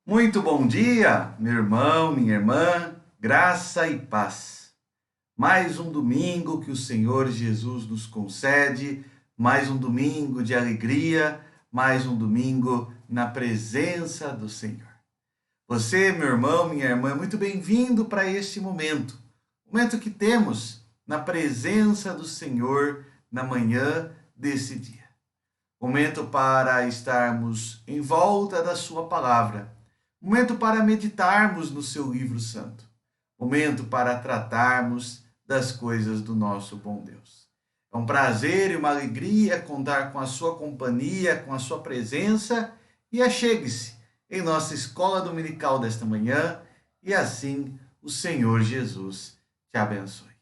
Muito bom dia, meu irmão, minha irmã, graça e paz. Mais um domingo que o Senhor Jesus nos concede, mais um domingo de alegria, mais um domingo na presença do Senhor. Você, meu irmão, minha irmã, é muito bem-vindo para este momento que temos na presença do Senhor na manhã desse dia. Momento para estarmos em volta da sua palavra. Momento para meditarmos no seu livro santo. Momento para tratarmos das coisas do nosso bom Deus. É um prazer e uma alegria contar com a sua companhia, com a sua presença, e achegue-se em nossa escola dominical desta manhã e assim o Senhor Jesus te abençoe.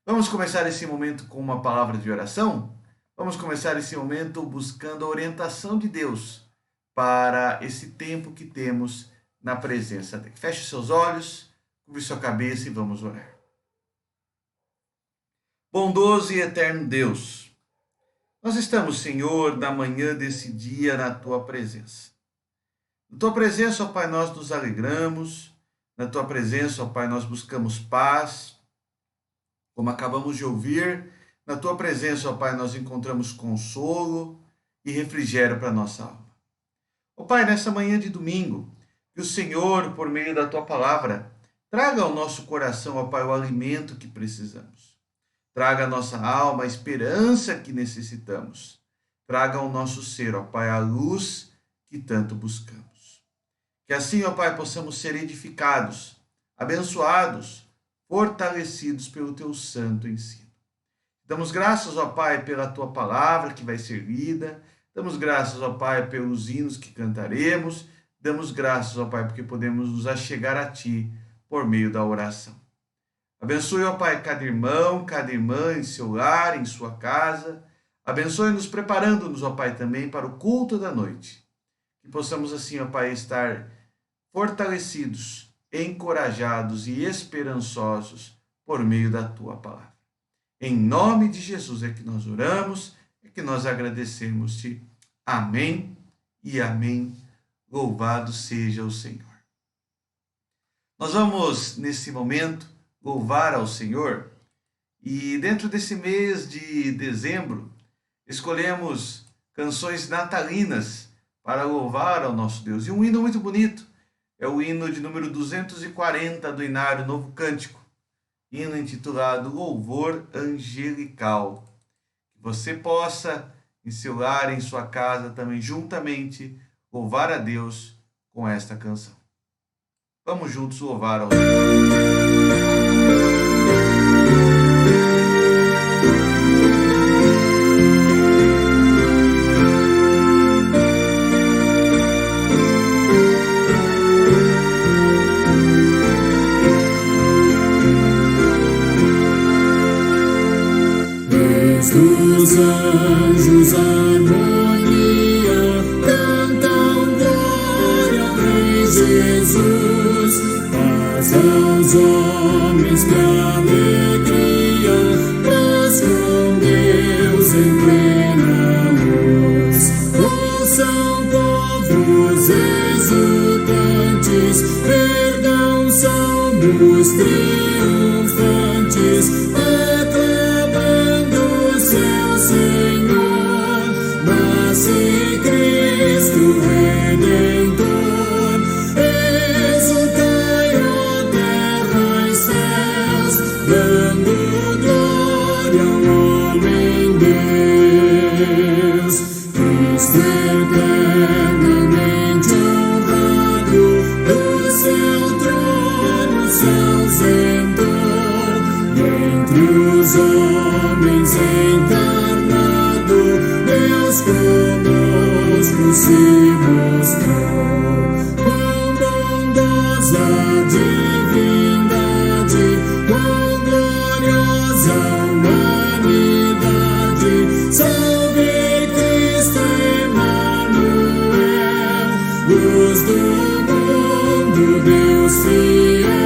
Vamos começar esse momento com uma palavra de oração? Vamos começar esse momento buscando a orientação de Deus para esse tempo que temos na presença dele. Feche seus olhos, curve sua cabeça e vamos orar. Bondoso e eterno Deus, nós estamos, Senhor, na manhã desse dia na Tua presença. Na Tua presença, ó Pai, nós nos alegramos. Na Tua presença, ó Pai, nós buscamos paz. Como acabamos de ouvir, na Tua presença, ó Pai, nós encontramos consolo e refrigério para a nossa alma. Ó Pai, nessa manhã de domingo, que o Senhor, por meio da Tua palavra, traga ao nosso coração, ó Pai, o alimento que precisamos. Traga à nossa alma a esperança que necessitamos. Traga ao nosso ser, ó Pai, a luz que tanto buscamos. Que assim, ó Pai, possamos ser edificados, abençoados, fortalecidos pelo Teu santo ensino. Damos graças, ó Pai, pela Tua palavra que vai ser lida. Damos graças, ó Pai, pelos hinos que cantaremos. Damos graças, ó Pai, porque podemos nos achegar a Ti por meio da oração. Abençoe, ó Pai, cada irmão, cada irmã em seu lar, em sua casa. Abençoe-nos preparando-nos, ó Pai, também para o culto da noite. Que possamos assim, ó Pai, estar fortalecidos, encorajados e esperançosos por meio da Tua palavra. Em nome de Jesus é que nós oramos, é que nós agradecemos-te. Amém e amém. Louvado seja o Senhor. Nós vamos, nesse momento, louvar ao Senhor. E dentro desse mês de dezembro, escolhemos canções natalinas para louvar ao nosso Deus. E um hino muito bonito é o hino de número 240 do Inário Novo Cântico. Hino intitulado Louvor Angelical. Que você possa, em seu lar, em sua casa, também juntamente, louvar a Deus com esta canção. Vamos juntos louvar ao Senhor. Os anjos harmonia cantam glória ao Rei Jesus, paz aos homens que aleluia. entre os homens encarnado, Deus conosco se mostrou. Quão bondosa divindade, quão gloriosa humanidade, salve Cristo Emmanuel, luz do mundo, Deus fiel.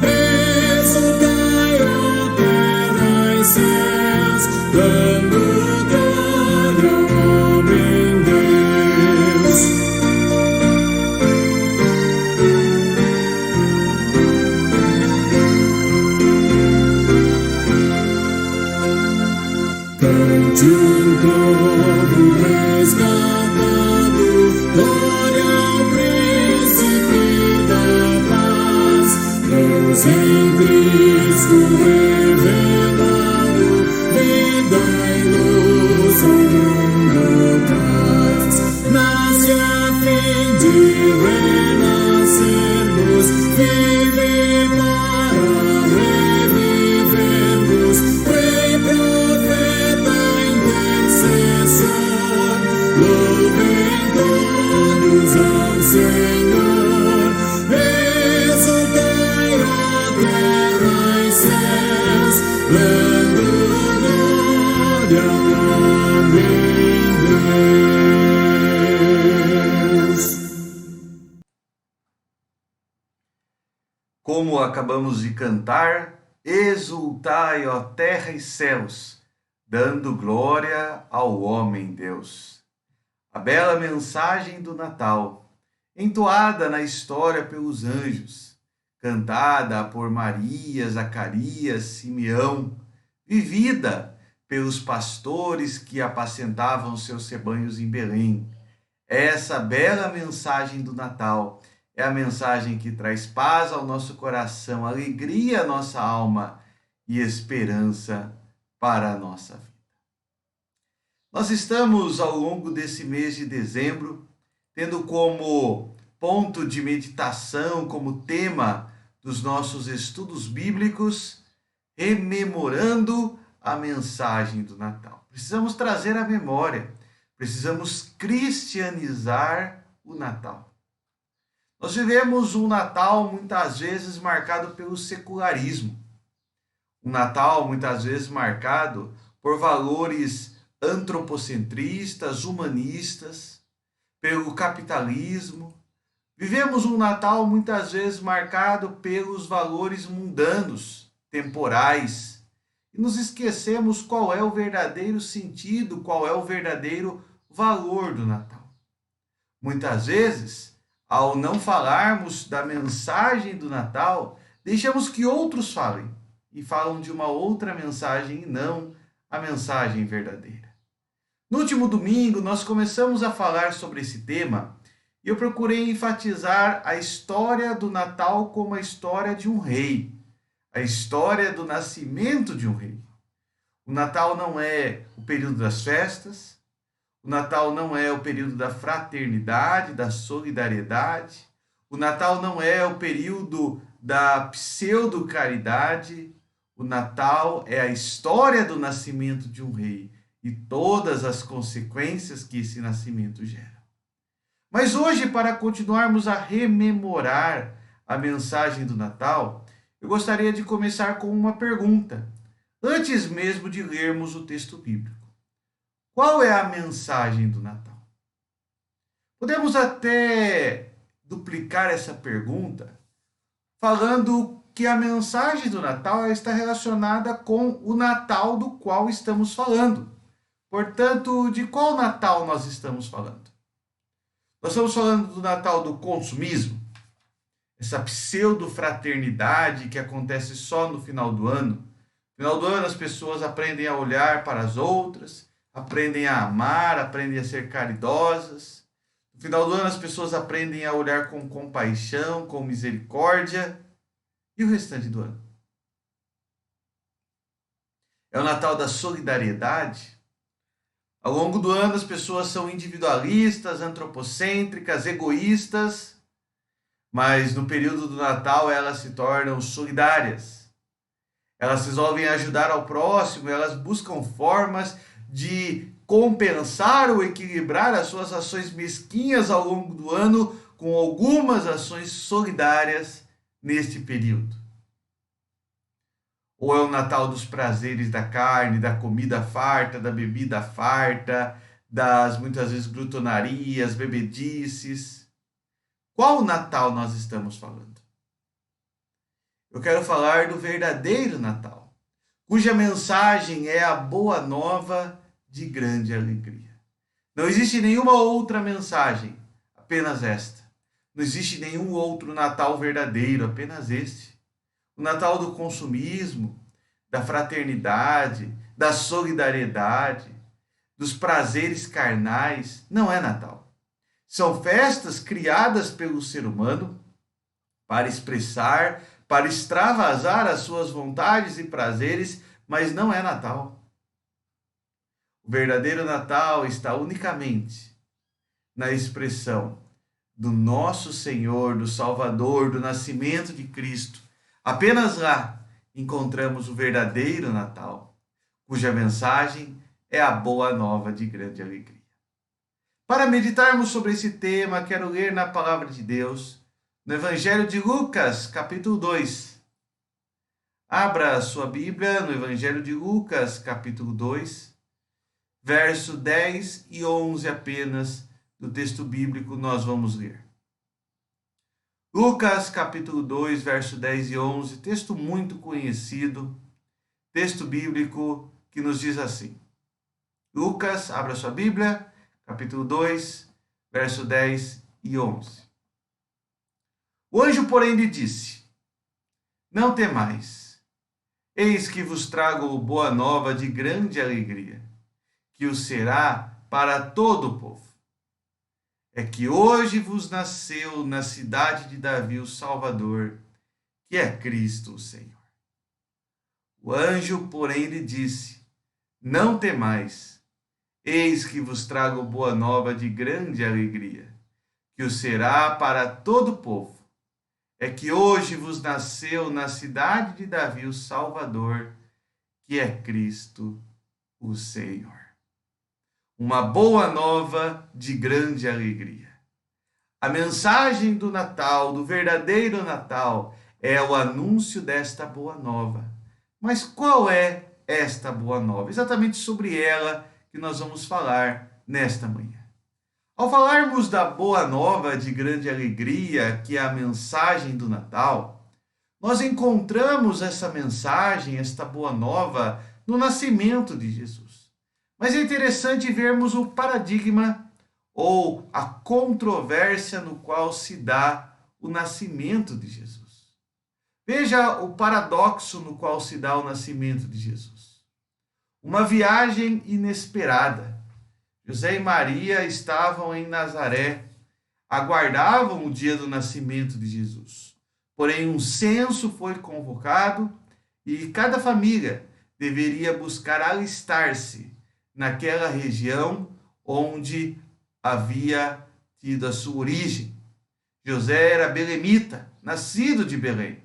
Exultai, ó terra e céus, dando glória ao homem Deus. Cante um povo resgatado, glória ao príncipe da paz, Deus em Cristo revelado, vida e luz ao mundo traz. Nasce a fim de renascermos, vive para revivermos. Vem profeta intercessor, louvem todos ao Senhor. Exultai, ó terra e céus, dando glória ao homem Deus. Como acabamos de cantar, exultai, ó terra e céus, dando glória ao homem Deus. A bela mensagem do Natal, entoada na história pelos anjos, cantada por Maria, Zacarias, Simeão, vivida pelos pastores que apacentavam seus rebanhos em Belém. Essa bela mensagem do Natal é a mensagem que traz paz ao nosso coração, alegria à nossa alma e esperança para a nossa vida. Nós estamos, ao longo desse mês de dezembro, tendo como ponto de meditação, como tema dos nossos estudos bíblicos, rememorando a mensagem do Natal. Precisamos trazer à memória, precisamos cristianizar o Natal. Nós vivemos um Natal muitas vezes marcado pelo secularismo. Um Natal muitas vezes marcado por valores antropocentristas, humanistas, pelo capitalismo. Vivemos um Natal muitas vezes marcado pelos valores mundanos, temporais, e nos esquecemos qual é o verdadeiro sentido, qual é o verdadeiro valor do Natal. Muitas vezes, ao não falarmos da mensagem do Natal, deixamos que outros falem, e falam de uma outra mensagem e não a mensagem verdadeira. No último domingo, nós começamos a falar sobre esse tema e eu procurei enfatizar a história do Natal como a história de um rei, a história do nascimento de um rei. O Natal não é o período das festas, o Natal não é o período da fraternidade, da solidariedade, o Natal não é o período da pseudo-caridade, o Natal é a história do nascimento de um rei e todas as consequências que esse nascimento gera. Mas hoje, para continuarmos a rememorar a mensagem do Natal, eu gostaria de começar com uma pergunta, antes mesmo de lermos o texto bíblico. Qual é a mensagem do Natal? Podemos até duplicar essa pergunta, falando que a mensagem do Natal está relacionada com o Natal do qual estamos falando. Portanto, de qual Natal nós estamos falando? Nós estamos falando do Natal do consumismo, essa pseudo-fraternidade que acontece só no final do ano. No final do ano as pessoas aprendem a olhar para as outras, aprendem a amar, aprendem a ser caridosas. No final do ano as pessoas aprendem a olhar com compaixão, com misericórdia. E o restante do ano? É o Natal da solidariedade. Ao longo do ano as pessoas são individualistas, antropocêntricas, egoístas, mas no período do Natal elas se tornam solidárias. Elas resolvem ajudar ao próximo, elas buscam formas de compensar ou equilibrar as suas ações mesquinhas ao longo do ano com algumas ações solidárias neste período. Ou é o Natal dos prazeres da carne, da comida farta, da bebida farta, das muitas vezes glutonarias, bebedices. Qual Natal nós estamos falando? Eu quero falar do verdadeiro Natal, cuja mensagem é a boa nova de grande alegria. Não existe nenhuma outra mensagem, apenas esta. Não existe nenhum outro Natal verdadeiro, apenas este. O Natal do consumismo, da fraternidade, da solidariedade, dos prazeres carnais, não é Natal. São festas criadas pelo ser humano para expressar, para extravasar as suas vontades e prazeres, mas não é Natal. O verdadeiro Natal está unicamente na expressão do nosso Senhor, do Salvador, do nascimento de Cristo. Apenas lá encontramos o verdadeiro Natal, cuja mensagem é a boa nova de grande alegria. Para meditarmos sobre esse tema, quero ler na Palavra de Deus, no Evangelho de Lucas, capítulo 2. Abra a sua Bíblia no Evangelho de Lucas, capítulo 2, verso 10 e 11 apenas do texto bíblico nós vamos ler. Lucas, capítulo 2, verso 10 e 11, texto muito conhecido, texto bíblico que nos diz assim. Lucas, abra sua Bíblia, capítulo 2, verso 10 e 11. O anjo, porém, lhe disse: Não temais, eis que vos trago boa nova de grande alegria, que o será para todo o povo. É que hoje vos nasceu na cidade de Davi o Salvador, que é Cristo o Senhor. O anjo, porém, lhe disse: Não temais, eis que vos trago boa nova de grande alegria, que o será para todo o povo. É que hoje vos nasceu na cidade de Davi o Salvador, que é Cristo o Senhor. Uma boa nova de grande alegria. A mensagem do Natal, do verdadeiro Natal, é o anúncio desta boa nova. Mas qual é esta boa nova? Exatamente sobre ela que nós vamos falar nesta manhã. Ao falarmos da boa nova de grande alegria, que é a mensagem do Natal, nós encontramos essa mensagem, esta boa nova, no nascimento de Jesus. Mas é interessante vermos o paradigma ou a controvérsia no qual se dá o nascimento de Jesus. Veja o paradoxo no qual se dá o nascimento de Jesus. Uma viagem inesperada. José e Maria estavam em Nazaré, aguardavam o dia do nascimento de Jesus. Porém, um censo foi convocado e cada família deveria buscar alistar-se naquela região onde havia tido a sua origem. José era belemita, nascido de Belém.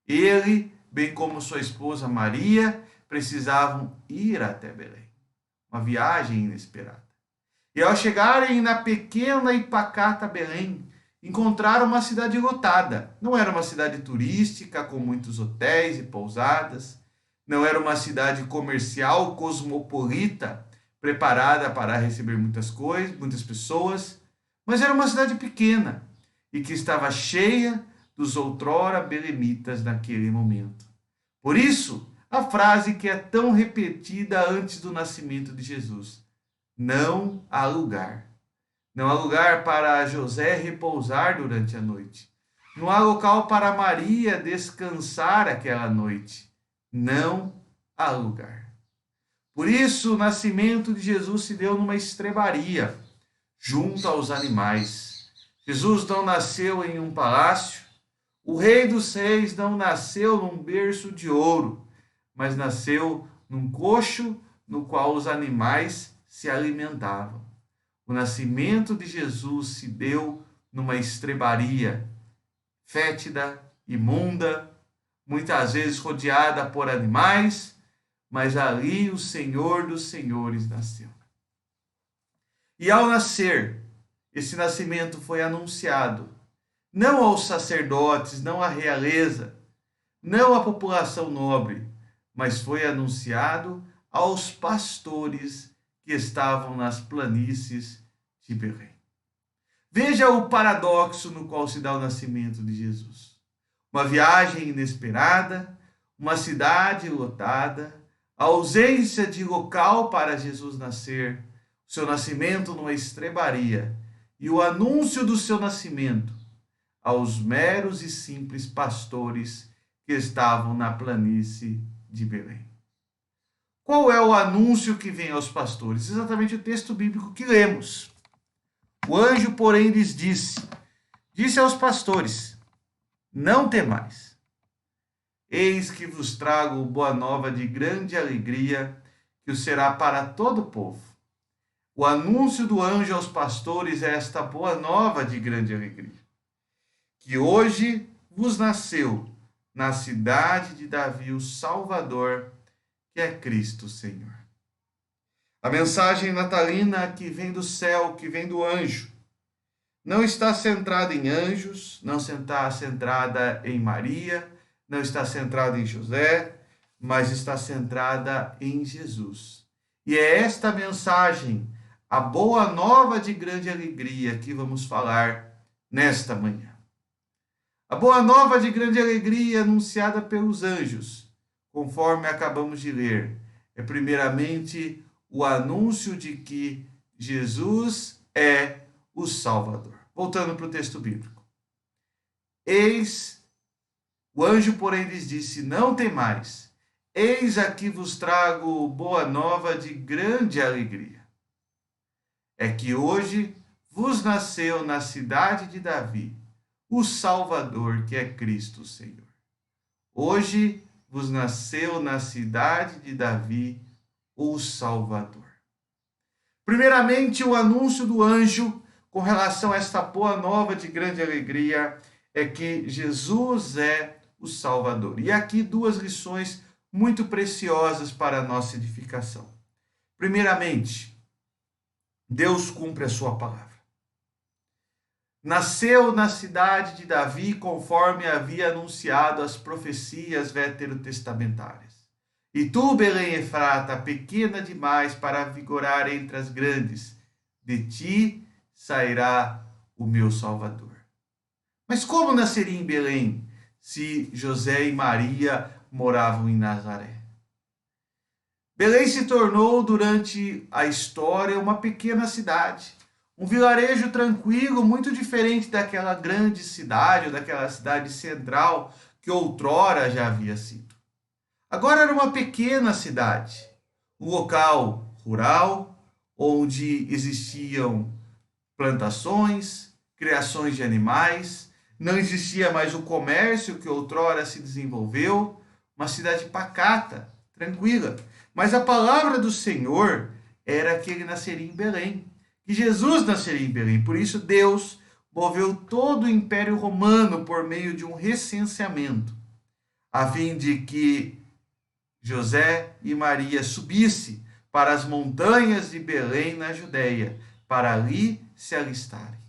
Ele, bem como sua esposa Maria, precisavam ir até Belém. Uma viagem inesperada. E ao chegarem na pequena e pacata Belém, encontraram uma cidade lotada. Não era uma cidade turística com muitos hotéis e pousadas. Não era uma cidade comercial cosmopolita, preparada para receber muitas coisas, muitas pessoas. Mas era uma cidade pequena e que estava cheia dos outrora belemitas naquele momento. Por isso, a frase que é tão repetida antes do nascimento de Jesus: não há lugar. Não há lugar para José repousar durante a noite. Não há local para Maria descansar aquela noite. Não há lugar. Por isso, o nascimento de Jesus se deu numa estrebaria, junto aos animais. Jesus não nasceu em um palácio. O Rei dos Reis não nasceu num berço de ouro, mas nasceu num coxo no qual os animais se alimentavam. O nascimento de Jesus se deu numa estrebaria, fétida, imunda, muitas vezes rodeada por animais, mas ali o Senhor dos Senhores nasceu. E ao nascer, esse nascimento foi anunciado, não aos sacerdotes, não à realeza, não à população nobre, mas foi anunciado aos pastores que estavam nas planícies de Belém. Veja o paradoxo no qual se dá o nascimento de Jesus. Uma viagem inesperada, uma cidade lotada, a ausência de local para Jesus nascer, seu nascimento numa estrebaria e o anúncio do seu nascimento aos meros e simples pastores que estavam na planície de Belém. Qual é o anúncio que vem aos pastores? Exatamente o texto bíblico que lemos. O anjo, porém, lhes disse aos pastores: não temais. Eis que vos trago boa nova de grande alegria, que o será para todo o povo. O anúncio do anjo aos pastores é esta boa nova de grande alegria, que hoje vos nasceu na cidade de Davi o Salvador, que é Cristo Senhor. A mensagem natalina que vem do céu, que vem do anjo, não está centrada em anjos, não está centrada em Maria, não está centrada em José, mas está centrada em Jesus. E é esta mensagem, a boa nova de grande alegria, que vamos falar nesta manhã. A boa nova de grande alegria anunciada pelos anjos, conforme acabamos de ler, é primeiramente o anúncio de que Jesus é o Salvador. Voltando para o texto bíblico. O anjo, porém, lhes disse: não temais, eis aqui vos trago boa nova de grande alegria. É que hoje vos nasceu na cidade de Davi o Salvador, que é Cristo Senhor. Hoje vos nasceu na cidade de Davi o Salvador. Primeiramente, o anúncio do anjo com relação a esta boa nova de grande alegria é que Jesus é o Salvador. E aqui duas lições muito preciosas para a nossa edificação. Primeiramente, Deus cumpre a sua palavra. Nasceu na cidade de Davi conforme havia anunciado as profecias veterotestamentárias. E tu, Belém Efrata, pequena demais para vigorar entre as grandes, de ti sairá o meu Salvador. Mas como nasceria em Belém, se José e Maria moravam em Nazaré? Belém se tornou, durante a história, uma pequena cidade, um vilarejo tranquilo, muito diferente daquela grande cidade, ou daquela cidade central que outrora já havia sido. Agora era uma pequena cidade, um local rural, onde existiam plantações, criações de animais, não existia mais o comércio que outrora se desenvolveu, uma cidade pacata, tranquila. Mas a palavra do Senhor era que ele nasceria em Belém, que Jesus nasceria em Belém. Por isso Deus moveu todo o Império Romano por meio de um recenseamento, a fim de que José e Maria subissem para as montanhas de Belém, na Judéia, para ali se alistarem.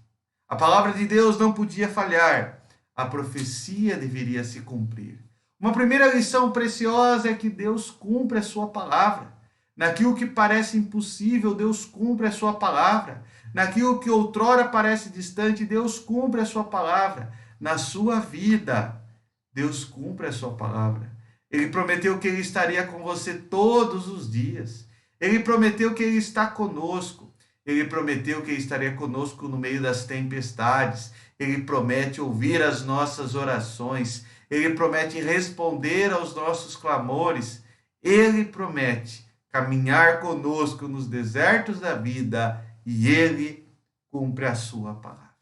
A palavra de Deus não podia falhar, a profecia deveria se cumprir. Uma primeira lição preciosa é que Deus cumpre a sua palavra. Naquilo que parece impossível, Deus cumpre a sua palavra. Naquilo que outrora parece distante, Deus cumpre a sua palavra. Na sua vida, Deus cumpre a sua palavra. Ele prometeu que ele estaria com você todos os dias. Ele prometeu que ele está conosco. Ele prometeu que ele estaria conosco no meio das tempestades. Ele promete ouvir as nossas orações. Ele promete responder aos nossos clamores. Ele promete caminhar conosco nos desertos da vida e ele cumpre a sua palavra.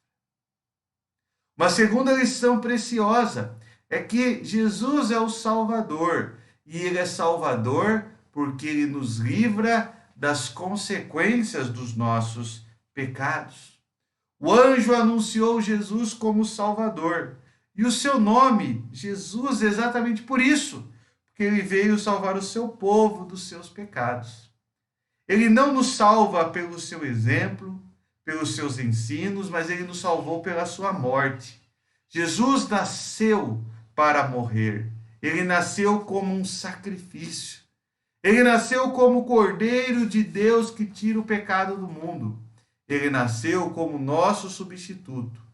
Uma segunda lição preciosa é que Jesus é o Salvador, e ele é Salvador porque ele nos livra das consequências dos nossos pecados. O anjo anunciou Jesus como Salvador, E o seu nome, Jesus, exatamente por isso, porque ele veio salvar o seu povo dos seus pecados. Ele não nos salva pelo seu exemplo, pelos seus ensinos, mas ele nos salvou pela sua morte. Jesus nasceu para morrer. Ele nasceu como um sacrifício. Ele nasceu como o Cordeiro de Deus que tira o pecado do mundo. Ele nasceu como nosso substituto.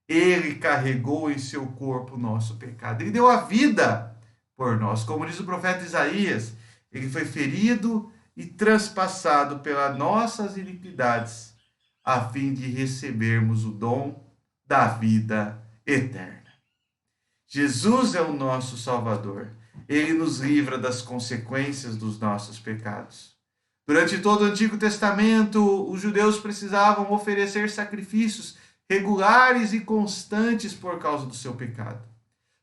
Ele carregou em seu corpo o nosso pecado. Ele deu a vida por nós. Como diz o profeta Isaías, ele foi ferido e transpassado pelas nossas iniquidades, a fim de recebermos o dom da vida eterna. Jesus é o nosso Salvador. Ele nos livra das consequências dos nossos pecados. Durante todo o Antigo Testamento, os judeus precisavam oferecer sacrifícios regulares e constantes por causa do seu pecado.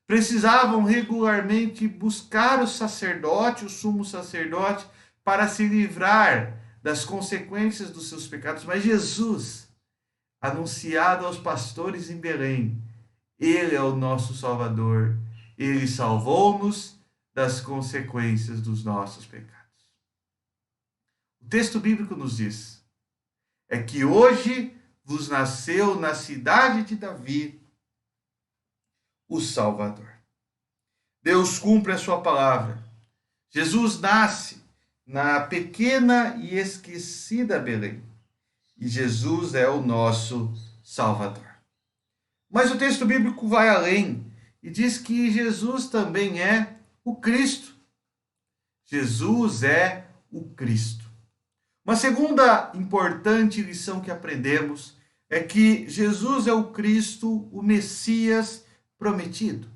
Precisavam regularmente buscar o sacerdote, o sumo sacerdote, para se livrar das consequências dos seus pecados. Mas Jesus, anunciado aos pastores em Belém, ele é o nosso Salvador. Ele salvou-nos das consequências dos nossos pecados. O texto bíblico nos diz é que hoje vos nasceu na cidade de Davi o Salvador. Deus cumpre a sua palavra. Jesus nasce na pequena e esquecida Belém. E Jesus é o nosso Salvador. Mas o texto bíblico vai além e diz que Jesus também é o Cristo. Jesus é o Cristo. Uma segunda importante lição que aprendemos é que Jesus é o Cristo, o Messias prometido.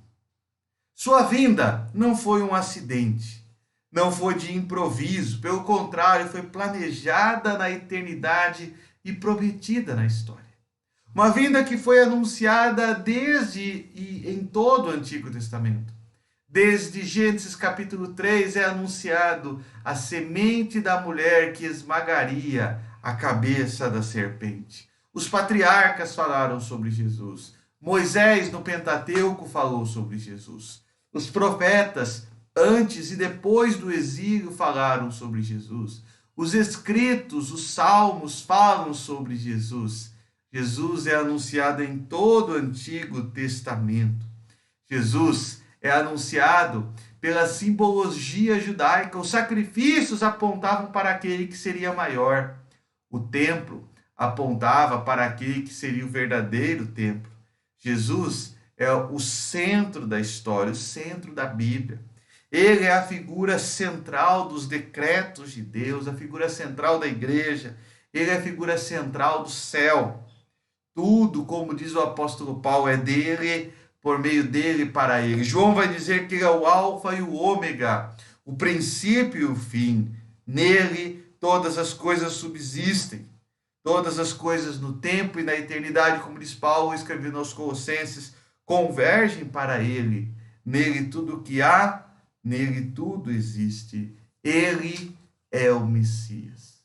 Sua vinda não foi um acidente, não foi de improviso, pelo contrário, foi planejada na eternidade e prometida na história. Uma vinda que foi anunciada desde e em todo o Antigo Testamento. Desde Gênesis capítulo 3 é anunciado a semente da mulher que esmagaria a cabeça da serpente. Os patriarcas falaram sobre Jesus. Moisés, no Pentateuco, falou sobre Jesus. Os profetas, antes e depois do exílio, falaram sobre Jesus. Os escritos, os salmos, falam sobre Jesus. Jesus é anunciado em todo o Antigo Testamento. Jesus é anunciado pela simbologia judaica. Os sacrifícios apontavam para aquele que seria maior. O templo apontava para aquele que seria o verdadeiro templo. Jesus é o centro da história, o centro da Bíblia. Ele é a figura central dos decretos de Deus, a figura central da igreja. Ele é a figura central do céu. Tudo, como diz o apóstolo Paulo, é dele, por meio dele, para ele. João vai dizer que ele é o alfa e o ômega, o princípio e o fim. Nele todas as coisas subsistem. Todas as coisas no tempo e na eternidade, como diz Paulo, escrevendo aos Colossenses, convergem para ele. Nele tudo que há, nele tudo existe. Ele é o Messias.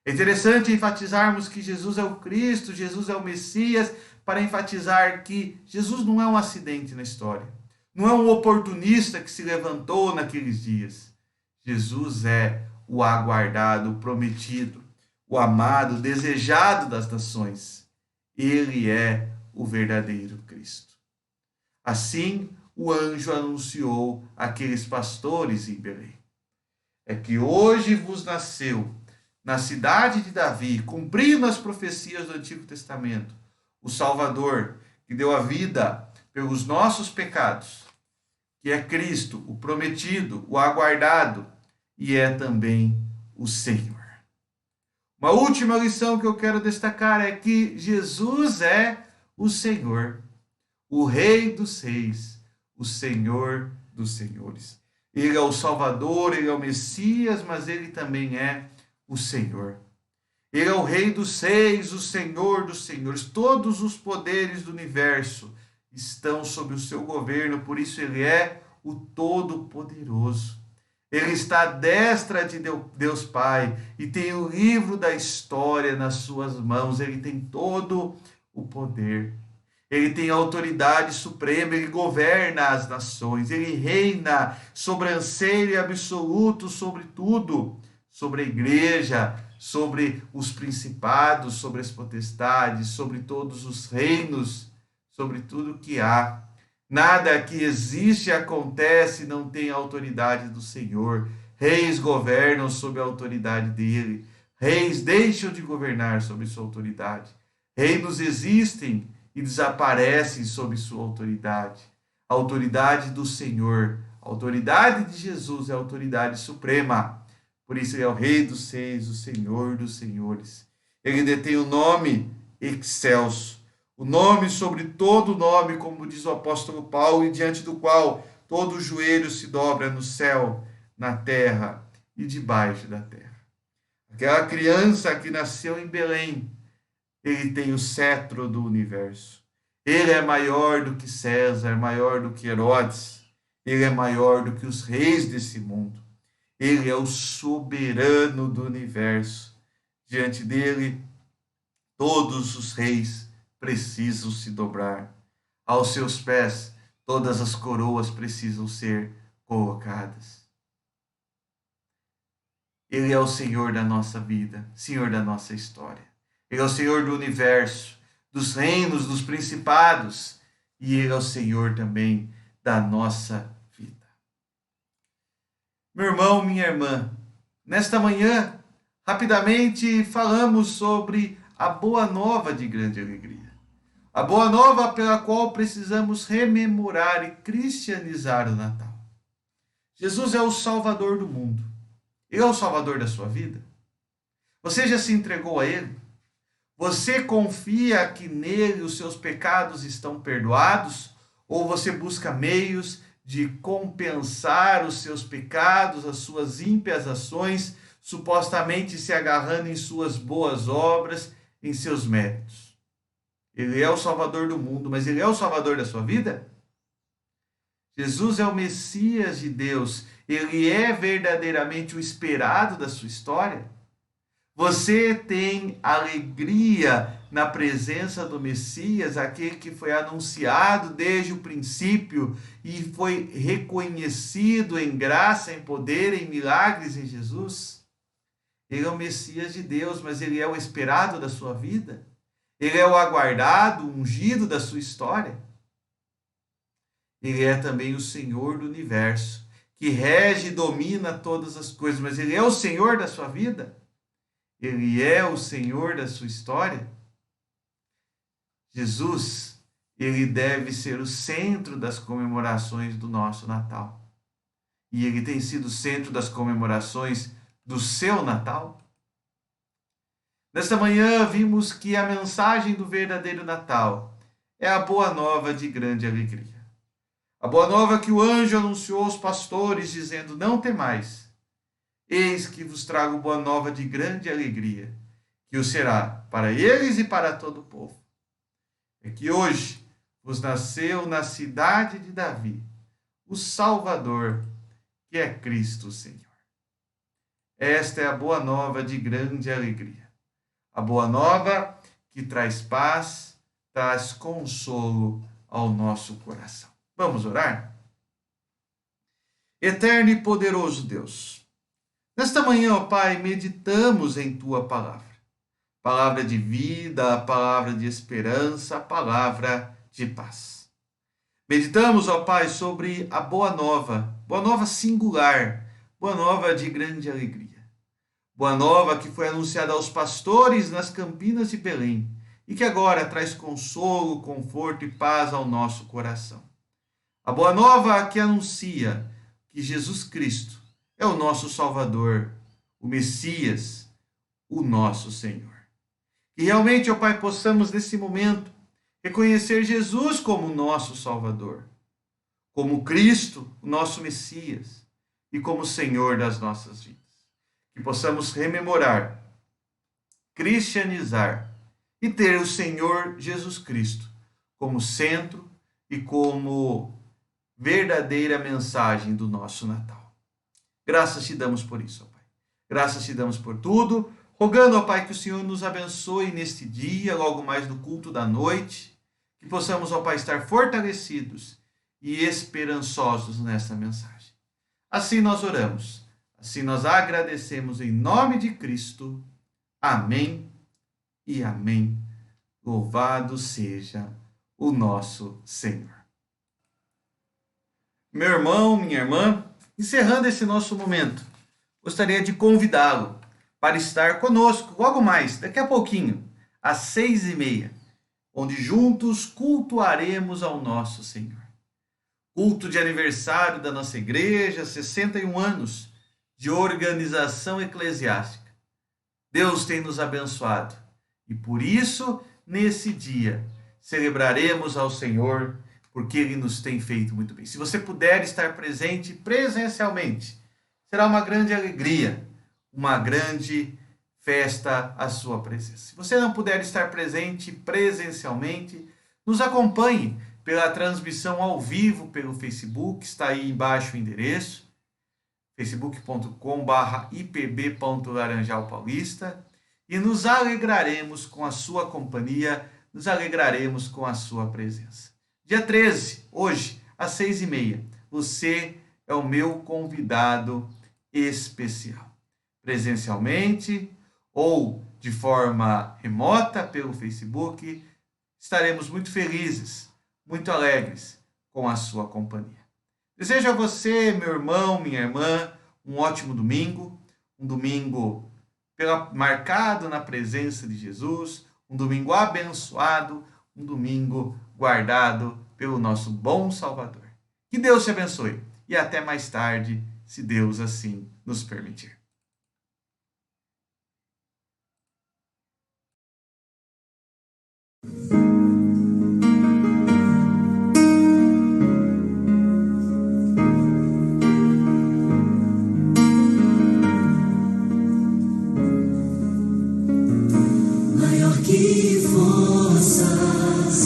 É interessante enfatizarmos que Jesus é o Cristo, Jesus é o Messias, para enfatizar que Jesus não é um acidente na história. Não é um oportunista que se levantou naqueles dias. Jesus é o aguardado, o prometido, o amado, o desejado das nações. Ele é o verdadeiro Cristo. Assim, o anjo anunciou àqueles pastores em Belém. É que hoje vos nasceu, na cidade de Davi, cumprindo as profecias do Antigo Testamento, o Salvador, que deu a vida pelos nossos pecados, que é Cristo, o prometido, o aguardado, e é também o Senhor. Uma última lição que eu quero destacar é que Jesus é o Senhor, o Rei dos Reis, o Senhor dos Senhores. Ele é o Salvador, ele é o Messias, mas ele também é o Senhor. Ele é o Rei dos Reis, o Senhor dos Senhores. Todos os poderes do universo estão sob o seu governo, por isso ele é o Todo-Poderoso. Ele está à destra de Deus Pai e tem o livro da história nas suas mãos. Ele tem todo o poder. Ele tem autoridade suprema, ele governa as nações, ele reina sobranceiro e absoluto sobre tudo, sobre a igreja, sobre os principados, sobre as potestades, sobre todos os reinos, sobre tudo que há. Nada que existe e acontece não tem a autoridade do Senhor. Reis governam sob a autoridade dele. Reis deixam de governar sob sua autoridade. Reinos existem e desaparecem sob sua autoridade. A autoridade do Senhor, a autoridade de Jesus é a autoridade suprema. Por isso ele é o Rei dos Reis, o Senhor dos Senhores. Ele detém o nome excelso, o nome sobre todo nome, como diz o apóstolo Paulo, e diante do qual todo joelho se dobra no céu, na terra e debaixo da terra. Aquela criança que nasceu em Belém, ele tem o cetro do universo. Ele é maior do que César, maior do que Herodes. Ele é maior do que os reis desse mundo. Ele é o soberano do universo. Diante dele, todos os reis precisam se dobrar. Aos seus pés, todas as coroas precisam ser colocadas. Ele é o Senhor da nossa vida, Senhor da nossa história. Ele é o Senhor do universo, dos reinos, dos principados. E ele é o Senhor também da nossa vida. Meu irmão, minha irmã, nesta manhã, rapidamente falamos sobre a boa nova de grande alegria. A boa nova pela qual precisamos rememorar e cristianizar o Natal. Jesus é o Salvador do mundo. Ele é o Salvador da sua vida. Você já se entregou a Ele? Você confia que nele os seus pecados estão perdoados? Ou você busca meios de compensar os seus pecados, as suas ímpias ações, supostamente se agarrando em suas boas obras, em seus méritos? Ele é o Salvador do mundo, mas ele é o Salvador da sua vida? Jesus é o Messias de Deus. Ele é verdadeiramente o esperado da sua história? Você tem alegria na presença do Messias, aquele que foi anunciado desde o princípio e foi reconhecido em graça, em poder, em milagres em Jesus? Ele é o Messias de Deus, mas ele é o esperado da sua vida? Ele é o aguardado, o ungido da sua história? Ele é também o Senhor do universo, que rege e domina todas as coisas, mas ele é o Senhor da sua vida? Ele é o Senhor da sua história? Jesus, ele deve ser o centro das comemorações do nosso Natal. E ele tem sido o centro das comemorações do seu Natal? Nesta manhã vimos que a mensagem do verdadeiro Natal é a boa nova de grande alegria. A boa nova que o anjo anunciou aos pastores, dizendo: não temais, eis que vos trago boa nova de grande alegria, que o será para eles e para todo o povo. É que hoje vos nasceu na cidade de Davi o Salvador, que é Cristo Senhor. Esta é a boa nova de grande alegria. A boa nova que traz paz, traz consolo ao nosso coração. Vamos orar? Eterno e poderoso Deus, nesta manhã, ó Pai, meditamos em Tua palavra. Palavra de vida, palavra de esperança, palavra de paz. Meditamos, ó Pai, sobre a boa nova singular, boa nova de grande alegria. Boa nova que foi anunciada aos pastores nas campinas de Belém e que agora traz consolo, conforto e paz ao nosso coração. A boa nova que anuncia que Jesus Cristo é o nosso Salvador, o Messias, o nosso Senhor. Que realmente, ó Pai, possamos nesse momento reconhecer Jesus como nosso Salvador, como Cristo, o nosso Messias, e como Senhor das nossas vidas. Que possamos rememorar, cristianizar e ter o Senhor Jesus Cristo como centro e como verdadeira mensagem do nosso Natal. Graças te damos por isso, ó Pai. Graças te damos por tudo, rogando, ó Pai, que o Senhor nos abençoe neste dia, logo mais no culto da noite, Que possamos, ó Pai, estar fortalecidos e esperançosos nesta mensagem. Assim nós oramos, assim nós agradecemos em nome de Cristo. Amém e amém. Louvado seja o nosso Senhor. Meu irmão, minha irmã, encerrando esse nosso momento, gostaria de convidá-lo para estar conosco logo mais, daqui a pouquinho, às 6h30, onde juntos cultuaremos ao nosso Senhor. Culto de aniversário da nossa igreja, 61 anos de organização eclesiástica. Deus tem nos abençoado e por isso, nesse dia, celebraremos ao Senhor, porque Ele nos tem feito muito bem. Se você puder estar presente presencialmente, será uma grande alegria, uma grande festa a sua presença. Se você não puder estar presente presencialmente, nos acompanhe pela transmissão ao vivo pelo Facebook, está aí embaixo o endereço, facebook.com/ipb.laranjal-paulista, e nos alegraremos com a sua companhia, nos alegraremos com a sua presença. Dia 13, hoje, às 6h30, você é o meu convidado especial. Presencialmente ou de forma remota pelo Facebook, estaremos muito felizes, muito alegres com a sua companhia. Desejo a você, meu irmão, minha irmã, um ótimo domingo, um domingo marcado na presença de Jesus, um domingo abençoado, um domingo guardado pelo nosso bom Salvador. Que Deus te abençoe e até mais tarde, se Deus assim nos permitir. Maior que forças,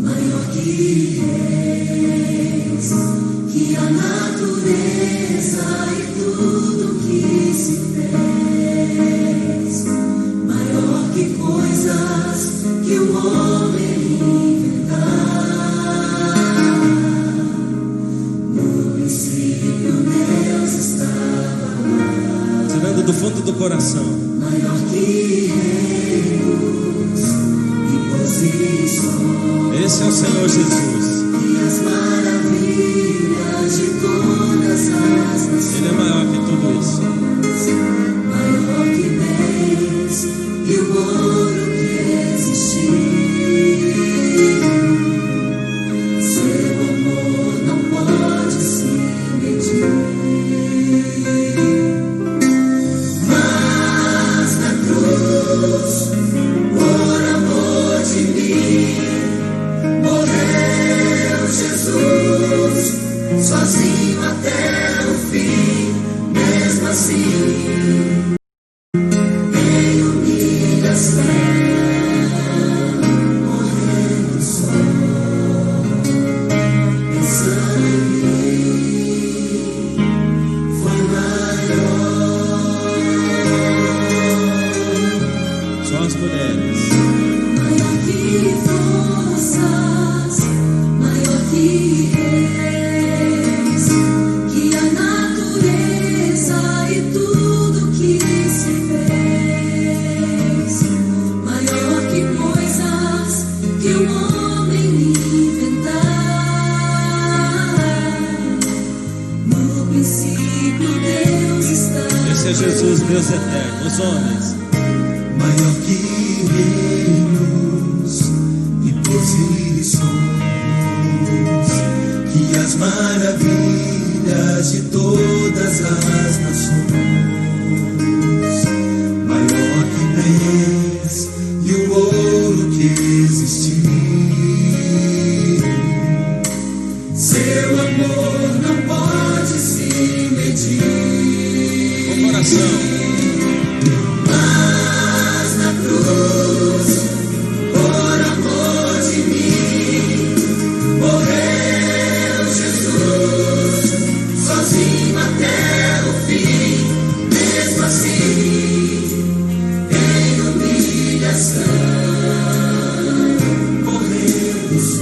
maior que reis, que a natureza e tudo que se fez, maior que coisas que o homem inventar. No princípio Deus estava lá, tirando do fundo do coração. maior que reinos e posições. Esse é o Senhor Jesus. E as maravilhas de todas as nações. Ele é maior que tudo isso. Maior que bens e o ouro que existiu. Seu amor não pode se medir. Mas na cruz, por amor de mim, morreu Jesus, sozinho até o fim, mesmo assim, em humilhação, morrendo só, pensando em mim, foi maior. Só as mulheres. Maior que forças, maior que reis, que a natureza e tudo que se fez, maior que coisas que o homem inventar. No princípio Deus está. Esse é Jesus, Deus eterno. Os homens. Maior que reinos e posições, que as maravilhas de todas as nações, maior que bens e o ouro que existiu. Seu amor não pode se medir. Com coração. Mas na cruz, por amor de mim, morreu Jesus, sozinho até o fim, mesmo assim, em humilhação, morrendo só.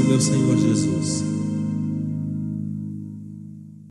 meu Senhor Jesus.